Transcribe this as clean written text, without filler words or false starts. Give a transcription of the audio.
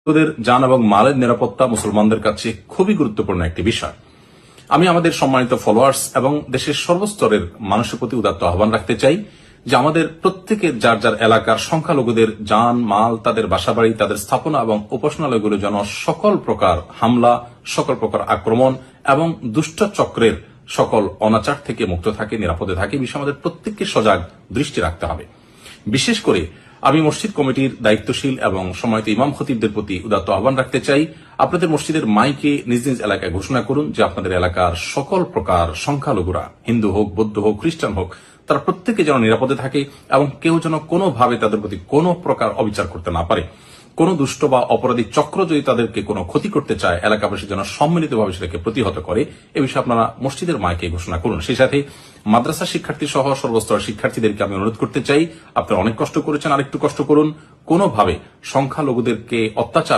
ওদের জান এবং মালের নিরাপত্তা মুসলমানদের কাছে খুবই গুরুত্বপূর্ণ একটি বিষয়। আমি আমাদের সম্মানিত ফলোয়ার্স এবং দেশের সর্বস্তরের মানুষের প্রতি উদাত্ত আহ্বান রাখতে চাই যে আমাদের প্রত্যেকের যার যার এলাকার সংখ্যালঘুদের জান মাল, তাদের বাসাবাড়ি, তাদের স্থাপনা এবং উপাসনালয়গুলো যেন সকল প্রকার হামলা, সকল প্রকার আক্রমণ এবং দুষ্ট চক্রের সকল অনাচার থেকে মুক্ত থাকে, নিরাপদে থাকে, বিষয়ে আমাদের প্রত্যেককে সজাগ দৃষ্টি রাখতে হবে। বিশেষ করে আমি মসজিদ কমিটির দায়িত্বশীল এবং সম্মানিত ইমাম খতিবদের প্রতি উদাত্ত আহ্বান রাখতে চাই, আপনাদের মসজিদের মাইকে নিজ নিজ এলাকায় ঘোষণা করুন যে আপনাদের এলাকার সকল প্রকার সংখ্যালঘুরা, হিন্দু হোক, বৌদ্ধ হোক, খ্রিস্টান হোক, তারা প্রত্যেকে যেন নিরাপদে থাকে এবং কেউ যেন কোনোভাবে তাদের প্রতি কোনো প্রকার অবিচার করতে না পারে। কোন দুষ্ট বা অপরাধী চক্র যদি তাদেরকে কোনো ক্ষতি করতে চায়, এলাকাবাসী যেন সম্মিলিতভাবে সেটাকে প্রতিহত করে, এ বিষয়ে আপনারা মসজিদের মাইকে ঘোষণা করুন। সেই সাথে মাদ্রাসা শিক্ষার্থী সহ সর্বস্তরের শিক্ষার্থীদেরকে আমি অনুরোধ করতে চাই, আপনারা অনেক কষ্ট করেছেন, আরেকটু কষ্ট করুন। কোনোভাবে সংখ্যালঘুদেরকে অত্যাচার